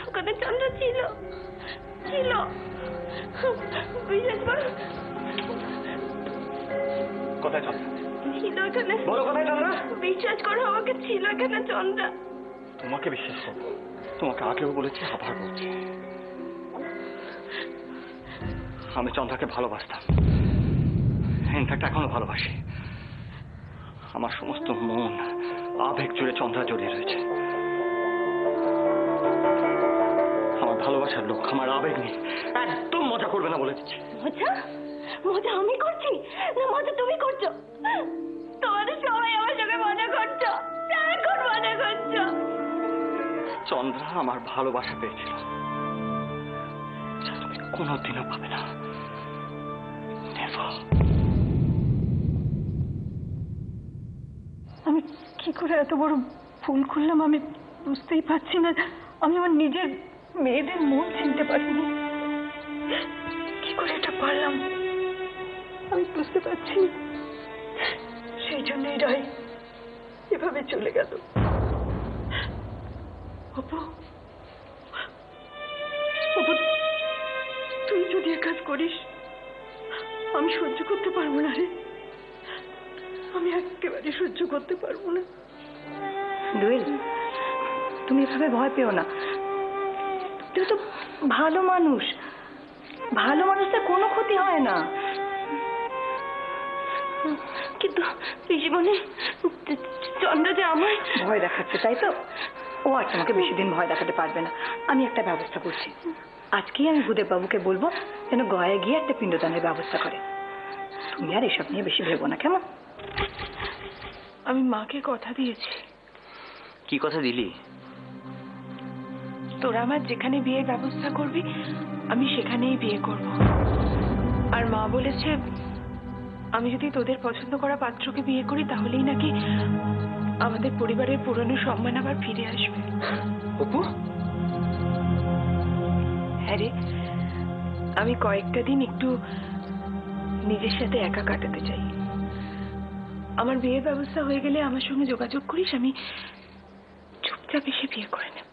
ওখানে চন্দ্র ছিল ছিল বিশ্বাস করো। কোথায় চন্দ্র ছিল এখানে? বলো কোথায় চন্দ্র? বিশ্বাস করো আমাকে, ছিল এখানে চন্দ্র। তোমাকে বিশ্বাস করবো? তোমাকে আগেও বলেছি, আবার বলছি, আমি চন্দ্রাকে ভালোবাসতাম, ইনফ্যাক্ট এখনো ভালোবাসি। আমার সমস্ত মন আবেগ জুড়ে চন্দ্রা জড়িয়ে রয়েছে। আমার ভালোবাসার লোক, আমার আবেগ নেই। একদম মজা করবে না বলে দিচ্ছি। মজা? মজা আমি করছি না মজা তুমি করছো? তোমাদের সবাই আমার সঙ্গে মজা করছো, সারাক্ষণ মজা করছো। চন্দ্রা আমার ভালোবাসা পেয়েছিল, যা তুমি কোনোদিনও পাবে না। আমি কি করে এত বড় ভুল করলাম আমি বুঝতেই পারছি না। আমি আমার নিজের মেয়েদের মন চিনতে পারিনি, কি করে এটা পারলাম আমি বুঝতে পারছি না। সেই জন্যই রাই এভাবে চলে গেল। অপু, অপু, তুই যদি এ কাজ করিস আমি সহ্য করতে পারবো না রে, আমি একেবারে সহ্য করতে পারবো না। দোয়েল, তুমি এভাবে ভয় পেও না, তুই তো ভালো মানুষ, ভালো মানুষদের কোনো ক্ষতি হয় না। কিন্তু জীবনে চন্দ্র যে আমার ভয় দেখাচ্ছে তাই তো? ও আর তোমাকে বেশি দিন ভয় দেখাতে পারবে না। আমি একটা ব্যবস্থা করছি, আজকেই আমি ভূদেব বাবুকে বলবো যেন গয়ায় গিয়ে একটা পিণ্ডদানের ব্যবস্থা করে। তুমি আর এসব নিয়ে বেশি ভেবো না, কেমন? আমি মাকে কথা দিয়েছি। কি কথা দিলি? তোরা আমার যেখানে বিয়ের ব্যবস্থা করবি আমি সেখানেই বিয়ে করব। আর মা বলেছে আমি যদি তোদের পছন্দ করা পাত্রকে বিয়ে করি তাহলেই নাকি আমাদের পরিবারের পুরনো সম্মান আবার ফিরে আসবে। অপু? হ্যাঁ রে, আমি কয়েকটা দিন একটু নিজের সাথে একা কাটাতে চাই। আমার বিয়ের ব্যবস্থা হয়ে গেলে আমার সঙ্গে যোগাযোগ করিস, আমি চুপচাপ এসে বিয়ে করে নেব।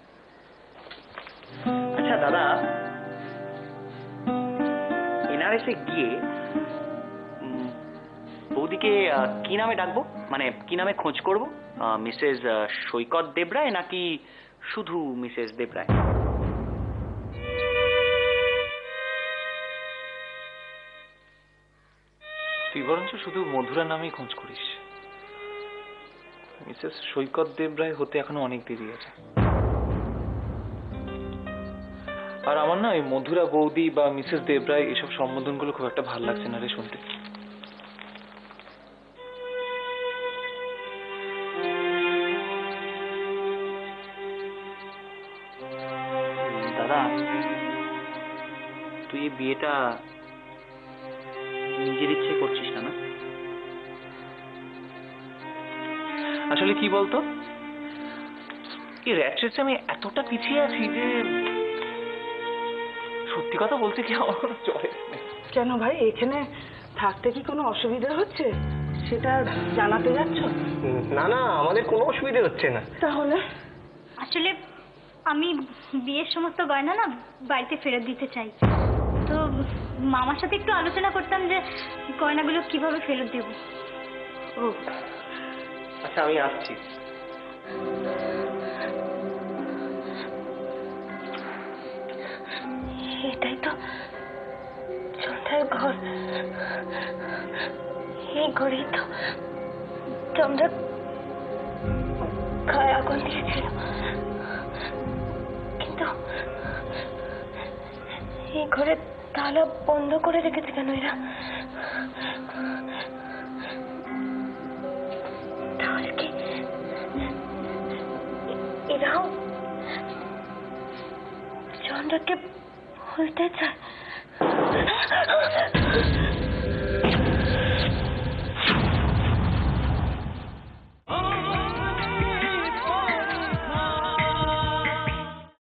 আচ্ছা দাদা, এনআরএসে গিয়ে বৌদিকে কি নামে ডাকবো, মানে কি নামে খোঁজ করবো? মিসেস সৈকত দেবরায় নাকি শুধু মিসেস দেবরায়? তুই বরঞ্চ শুধু মধুরা নামেই খোঁজ করিস। মিসেস সৈকত দেবরায় হতে এখনো অনেক দেরি আছে। আর আমার না এই মধুরা বৌদি বা মিসেস দেবরায় এসব সম্বোধনগুলো খুব একটা ভালো লাগছে না রে শুনতে। দাদা, তুই এই বিয়েটা নিজের ইচ্ছে করছিস না? আসলে কি বলতো, এই র্যাট রেসে আমি এতটা পিছিয়ে আছি যে সত্যি কথা বলতে কি আমার কোনো চয়েস নেই। কেন ভাই, এখানে থাকতে কি কোনো অসুবিধা হচ্ছে সেটা জানাতে যাচ্ছ? না না, আমাদের কোনো অসুবিধা হচ্ছে না। তাহলে আসলে আমি বিয়ের সমস্ত গয়না না বাড়িতে ফেরত দিতে চাই, তো মামার সাথে একটু আলোচনা করতাম যে গয়নাগুলো কিভাবে ফেরত দেব। ও আচ্ছা, আমি আসছি। এটাই তো চন্দ্রের ঘর, এই ঘরেই তো চন্দ্র গায়ে আগুন দিয়েছিল, কিন্তু এই ঘরে তালা বন্ধ করে রেখেছে কেন এরা? তাহলে কি এরাও চন্দ্রকে বলতে চায়?